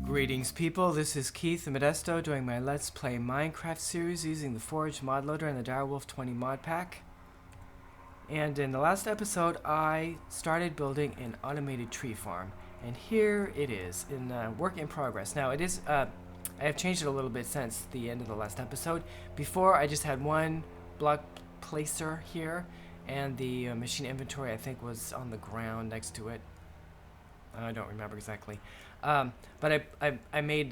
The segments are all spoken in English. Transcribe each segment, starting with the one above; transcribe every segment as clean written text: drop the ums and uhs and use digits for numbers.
Greetings people, this is Keith the Modesto doing my Let's Play Minecraft series using the Forge mod loader and the Direwolf 20 mod pack. And in the last episode I started building an automated tree farm, and here it is in work in progress. Now it is, I have changed it a little bit since the end of the last episode. Before I just had one block placer here, and the machine inventory I think was on the ground next to it. I don't remember exactly. But I made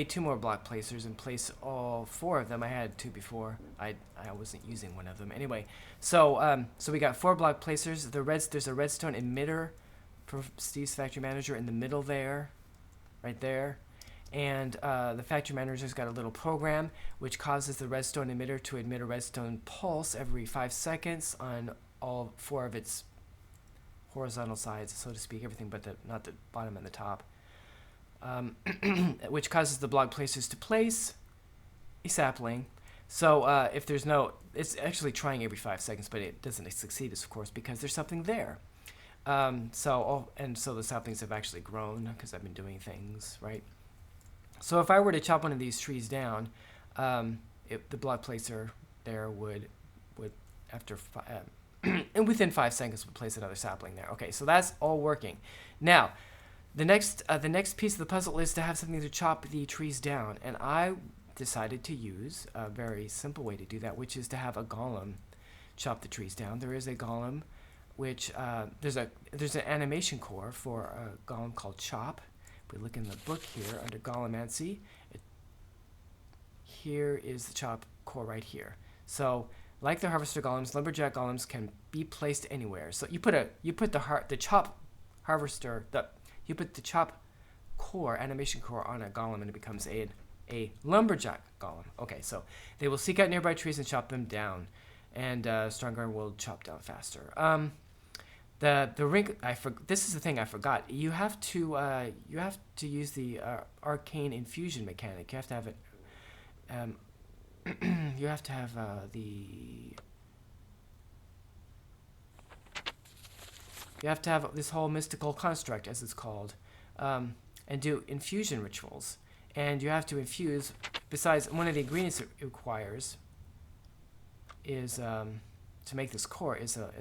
two more block placers and placed all four of them. I had two before. I wasn't using one of them anyway. So so we got 4 block placers. There's a redstone emitter for Steve's factory manager in the middle there, right there. And the factory manager's got a little program which causes the redstone emitter to emit a redstone pulse every 5 seconds on all 4 of its horizontal sides, so to speak, everything but not the bottom and the top. Which causes the block placers to place a sapling. So if there's no, it's actually trying every 5 seconds, but it doesn't succeed, of course, because there's something there. So the saplings have actually grown because I've been doing things right. So if I were to chop one of these trees down, the block placer there would after and within 5 seconds would place another sapling there. Okay, so that's all working. Now, the next piece of the puzzle is to have something to chop the trees down, and I decided to use a very simple way to do that, which is to have a golem chop the trees down. There is a golem, which there's an animation core for a golem called Chop. If we look in the book here under Golemancy, here is the Chop core right here. So, like the harvester golems, lumberjack golems can be placed anywhere. So you put the chop harvester, you put the chop core, animation core, on a golem, and it becomes a lumberjack golem. Okay, so they will seek out nearby trees and chop them down, and stronger will chop down faster. This is the thing I forgot. You have to use the arcane infusion mechanic. You have to have it. You have to have you have to have this whole mystical construct, as it's called, and do infusion rituals. And you have to infuse, besides one of the ingredients it requires is to make this core is a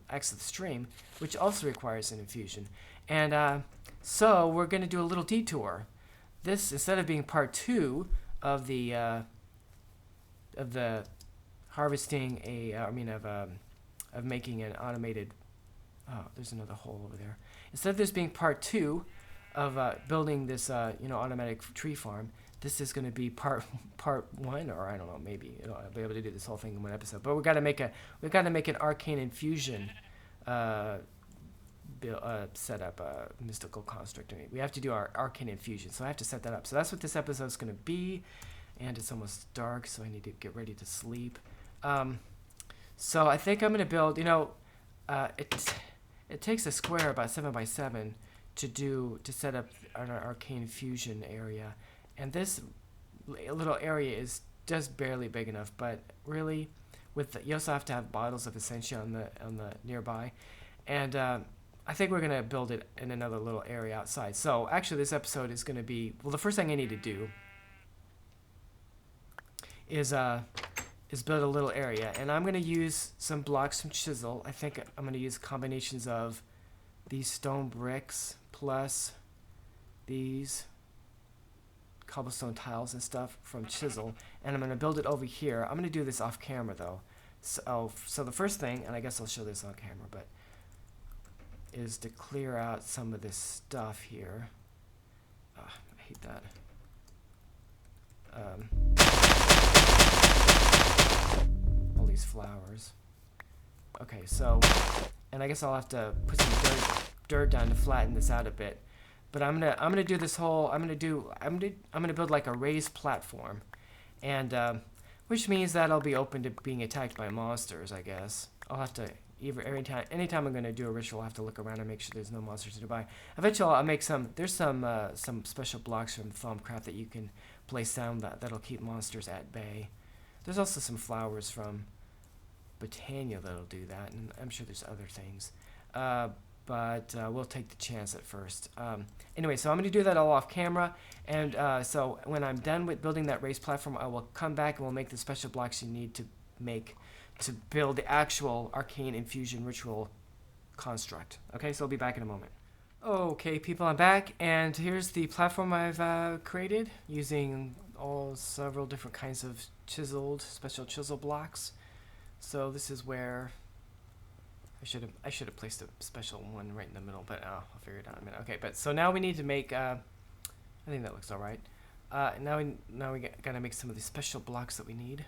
X of the stream, which also requires an infusion. And so we're going to do a little detour. This, instead of being part 2 of the harvesting of making an automated. Oh, there's another hole over there. Instead of this being part 2 of building this automatic tree farm, this is going to be part 1, or I don't know, maybe I'll be able to do this whole thing in one episode. But we've got to make an arcane infusion set up a mystical construct. We have to do our arcane infusion, so I have to set that up. So that's what this episode is going to be. And it's almost dark, so I need to get ready to sleep. So I think I'm going to build, it takes a square about 7 by 7 to set up an arcane fusion area. And this little area is just barely big enough, but really, you also have to have bottles of Essentia on the nearby. And I think we're going to build it in another little area outside. So actually this episode is going to be, well, the first thing I need to do is build a little area, and I'm going to use some blocks from chisel. I think I'm going to use combinations of these stone bricks plus these cobblestone tiles and stuff from chisel, and I'm going to build it over here. I'm going to do this off camera though. So the first thing, and I guess I'll show this on camera, but is to clear out some of this stuff here. I hate that. All these flowers. Okay, so, and I guess I'll have to put some dirt down to flatten this out a bit. But I'm gonna do this whole. I'm gonna build like a raised platform, and which means that I'll be open to being attacked by monsters. I guess I'll have to anytime I'm going to do a ritual, I have to look around and make sure there's no monsters nearby. Eventually, I'll make there's some special blocks from Thaumcraft that you can place down that'll keep monsters at bay. There's also some flowers from Botania that'll do that, and I'm sure there's other things. But we'll take the chance at first. Anyway, so I'm going to do that all off camera, and so when I'm done with building that raised platform, I will come back and we'll make the special blocks you need to build the actual arcane infusion ritual construct. Okay, so I'll be back in a moment. Okay, people, I'm back, and here's the platform I've created using several different kinds of special chisel blocks. So this is where I should have placed a special one right in the middle, but I'll figure it out in a minute. Okay, but so now we need to make. I think that looks all right. Now we gotta make some of the special blocks that we need.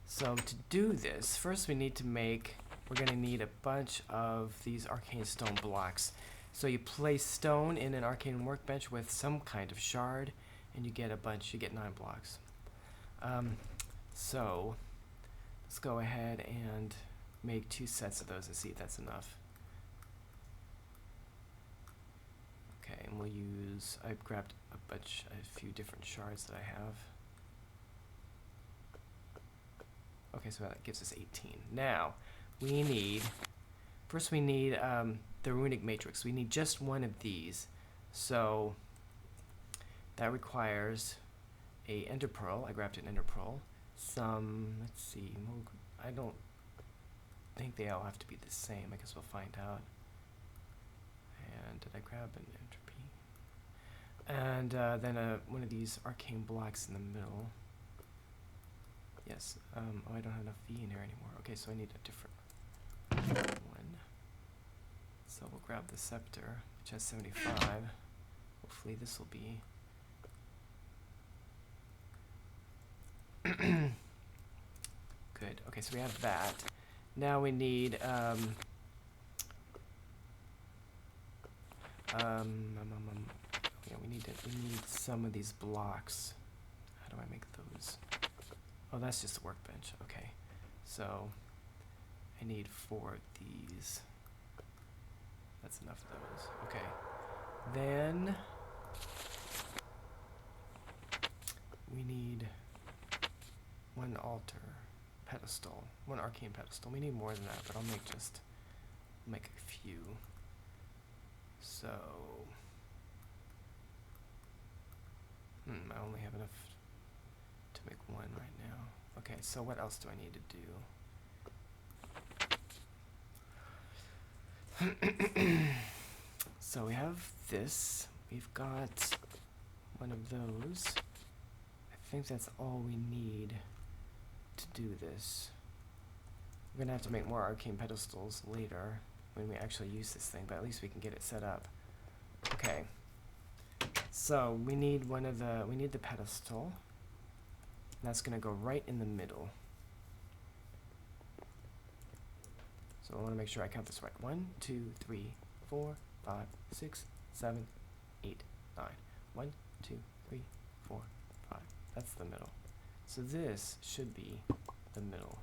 So to do this, first we're gonna need a bunch of these arcane stone blocks. So you place stone in an arcane workbench with some kind of shard, and you get 9 blocks. So let's go ahead and make 2 sets of those and see if that's enough. Okay, and I've grabbed a few different shards that I have. Okay, so that gives us 18. Now, first we need the runic matrix. We need just one of these. So that requires a ender pearl. I grabbed an ender pearl. Let's see, I don't think they all have to be the same. I guess we'll find out. And did I grab an entropy? And then one of these arcane blocks in the middle. Yes. Oh, I don't have enough V in here anymore. Okay, so I need a different one. So we'll grab the scepter, which has 75. Hopefully this will be good. Okay, so we have that. Now we need yeah, we need some of these blocks. How do I make those? Oh, that's just a workbench. Okay, so I need 4 of these. That's enough of those. Okay, then we need 1 altar pedestal, 1 arcane pedestal. We need more than that, but I'll make a few. So I only have enough to make 1 right now. Okay, so what else do I need to do? So we have this. We've got 1 of those. I think that's all we need to do this. We're gonna have to make more arcane pedestals later when we actually use this thing, but at least we can get it set up. Okay. So we need the pedestal. That's gonna go right in the middle. So I want to make sure I count this right. 1, 2, 3, 4, 5, 6, 7, 8, 9. 1, 2, 3, 4, 5. That's the middle. So this should be the middle.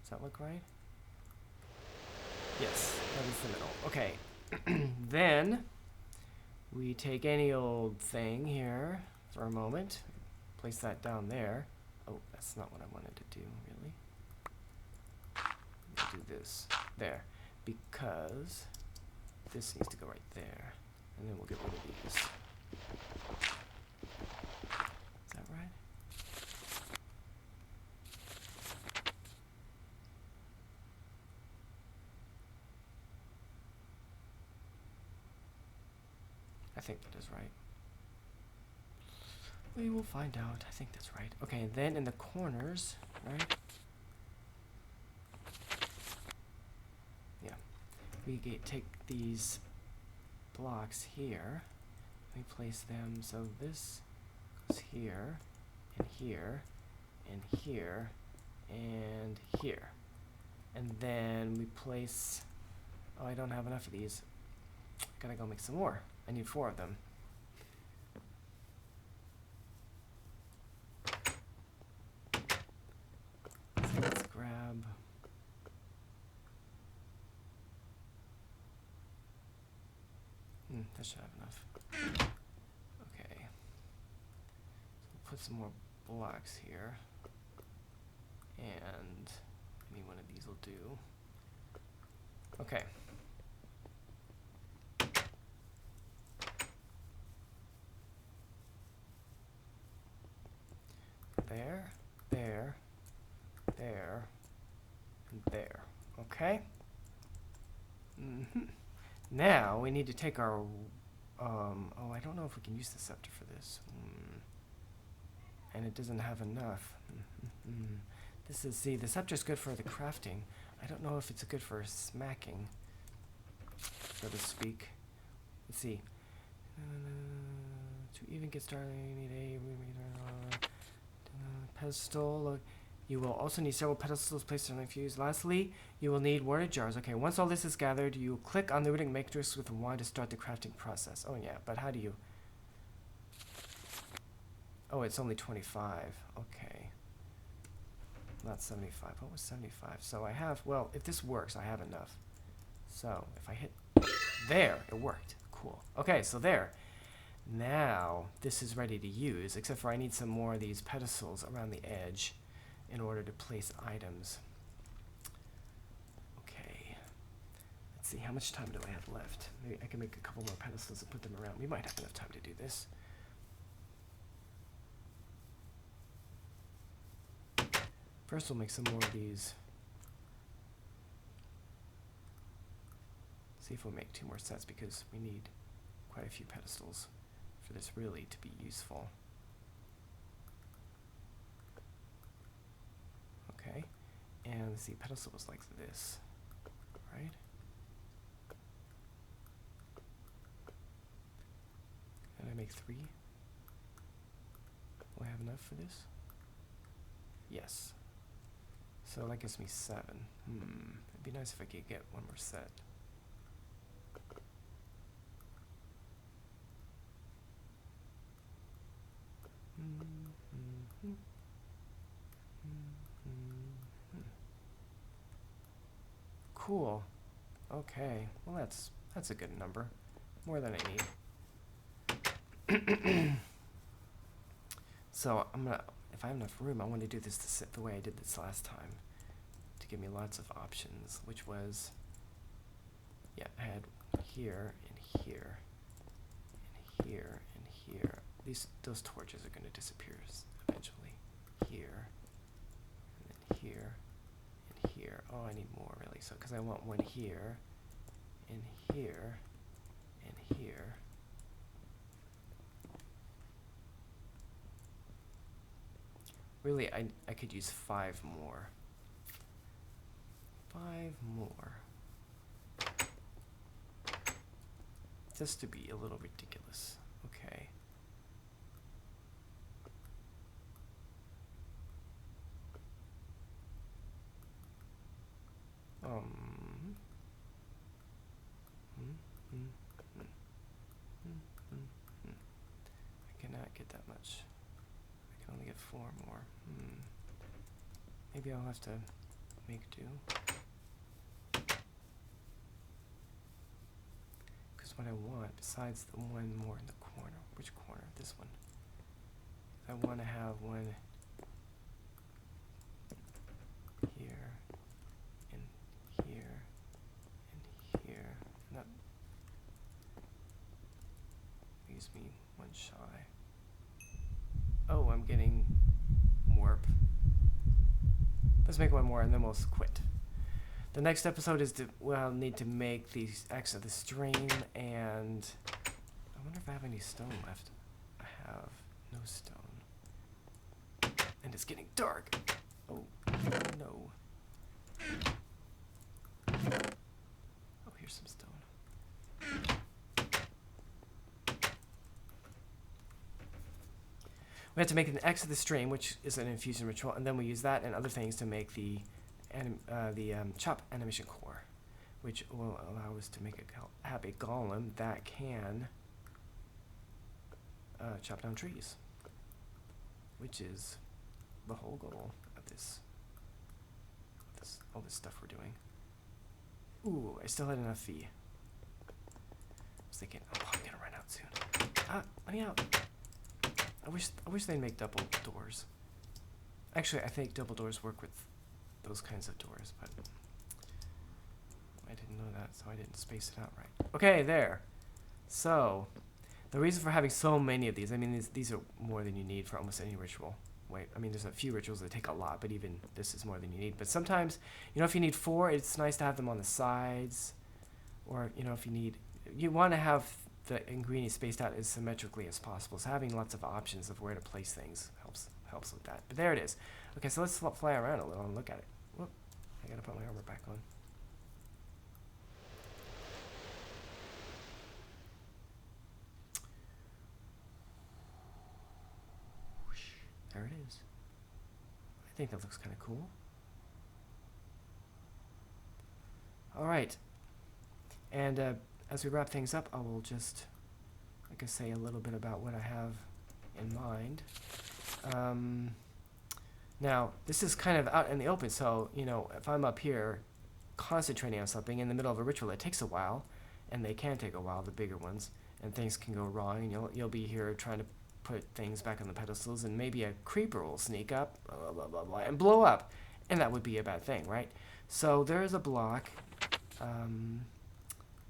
Does that look right? Yes, that is the middle. Okay. Then we take any old thing here for a moment. Place that down there. Oh, that's not what I wanted to do, really. Do this there, because this needs to go right there, and then we'll get rid of these. Is that right? I think that is right. We will find out. I think that's right. Okay, and then in the corners, right? We take these blocks here, we place them so this goes here, and here, and here, and here. And then we place, oh, I don't have enough of these. Gotta go make some more. I need 4 of them. So let's grab That should have enough. Okay. So we'll put some more blocks here. And any one of these will do. Okay. There, there, there, and there. Okay? Now we need to take our oh, I don't know if we can use the scepter for this. And it doesn't have enough. This is, see, the scepter's good for the crafting. I don't know if it's good for smacking, so to speak. Let's see. To even get started, you need a pedestal. You will also need several pedestals placed on the fuse. Lastly, you will need water jars. Okay, once all this is gathered, you click on the rooting matrix with a wand to start the crafting process. Oh yeah, but how do you... Oh, it's only 25. Okay. Not 75. What was 75? So I have... Well, if this works, I have enough. So, if I hit... There! It worked. Cool. Okay, so there. Now, this is ready to use, except for I need some more of these pedestals around the edge in order to place items. Okay. Let's see, how much time do I have left? Maybe I can make a couple more pedestals and put them around. We might have enough time to do this. First, we'll make some more of these. See if we'll make 2 more sets, because we need quite a few pedestals for this really to be useful. Okay, and let's see, pedestal was like this, right? Can I make 3? Will I have enough for this? Yes. So that gives me 7. It'd be nice if I could get 1 more set. Cool. Okay. Well, that's a good number. More than I need. So I'm gonna, if I have enough room, I want to do this the way I did this last time, to give me lots of options, which was, yeah, I had here and here and here and here. Those torches are going to disappear eventually. Here, and then here, and here. Oh, I need more really. So, because I want one here, and here, and here. Really, I could use 5 more. 5 more. Just to be a little ridiculous. Okay. I cannot get that much. I can only get 4 more. Maybe I'll have to make do. Because what I want, besides the 1 more in the corner, which corner? This one. I want to have one here, and here, and here. And that leaves me 1 shy. Oh, I'm getting warp. Let's make 1 more and then we'll quit. The next episode is we'll need to make the X of the stream, and I wonder if I have any stone left. I have no stone. And it's getting dark. Oh, no. Oh, here's some stone. We have to make an X of the stream, which is an infusion ritual, and then we use that and other things to make the chop animation core, which will allow us to make have a golem that can chop down trees, which is the whole goal of all this stuff we're doing. Ooh, I still had enough fee. was thinking, oh, I'm gonna run out soon. Let me out. I wish they'd make double doors. Actually, I think double doors work with those kinds of doors, but I didn't know that, so I didn't space it out right. Okay, there. So, the reason for having so many of these, I mean, these are more than you need for almost any ritual. Wait, I mean, there's a few rituals that take a lot, but even this is more than you need. But sometimes, you know, if you need 4, it's nice to have them on the sides. Or, you know, if you want to have the ingredients spaced out as symmetrically as possible. So having lots of options of where to place things helps with that. But there it is. Okay, so let's fly around a little and look at it. Whoop, I gotta put my armor back on. There it is. I think that looks kind of cool. All right. And as we wrap things up, I will just, like I say, a little bit about what I have in mind. Now, this is kind of out in the open, so, you know, if I'm up here concentrating on something in the middle of a ritual, it takes a while, and they can take a while, the bigger ones, and things can go wrong, and you'll be here trying to put things back on the pedestals, and maybe a creeper will sneak up, blah, blah, blah, blah, and blow up, and that would be a bad thing, right? So there is a block.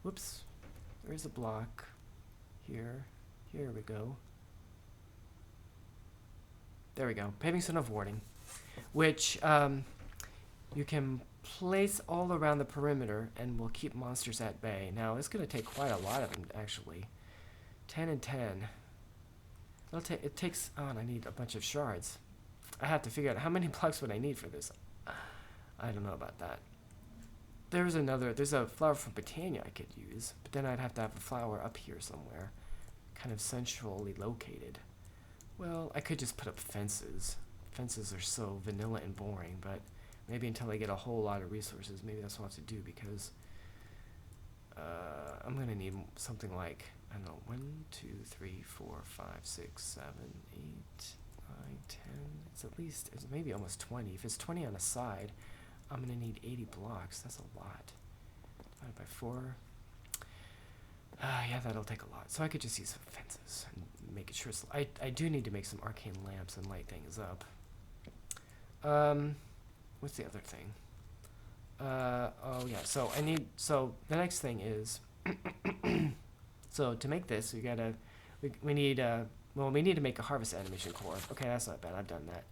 Whoops. There is a block here. Here we go. There we go. Paving stone of warding, which you can place all around the perimeter and will keep monsters at bay. Now, it's going to take quite a lot of them, actually. 10 and 10. It takes... Oh, and I need a bunch of shards. I have to figure out how many blocks would I need for this. I don't know about that. There's a flower from Britannia I could use, but then I'd have to have a flower up here somewhere, kind of centrally located. Well, I could just put up fences. Fences are so vanilla and boring, but maybe until I get a whole lot of resources, maybe that's what I have to do, because I'm going to need something like, I don't know, 1, 2, 3, 4, 5, 6, 7, 8, 9, 10. It's maybe almost 20. If it's 20 on a side, I'm going to need 80 blocks. That's a lot. Divided by 4. Yeah, that'll take a lot. So I could just use some fences and make it sure. I do need to make some arcane lamps and light things up. What's the other thing? Oh yeah. So the next thing is, so to make this, we need to make a harvest animation core. Okay, that's not bad. I've done that.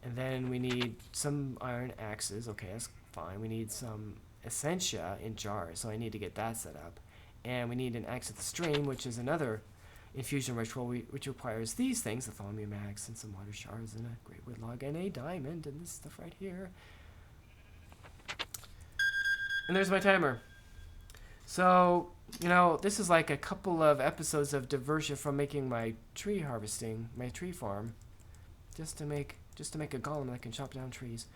And then we need some iron axes. Okay, that's fine. We need some essentia in jars, so I need to get that set up. And we need an axe of the stream, which is another infusion ritual, which requires these things: a thaumium axe and some water shards and a great wood log and a diamond and this stuff right here. And there's my timer. So, you know, this is like a couple of episodes of diversion from making my tree harvesting, my tree farm, just to make a golem that can chop down trees.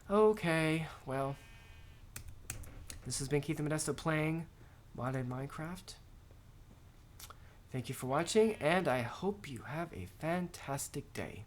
Okay, well, this has been Keith and Modesto playing modded Minecraft. Thank you for watching, and I hope you have a fantastic day.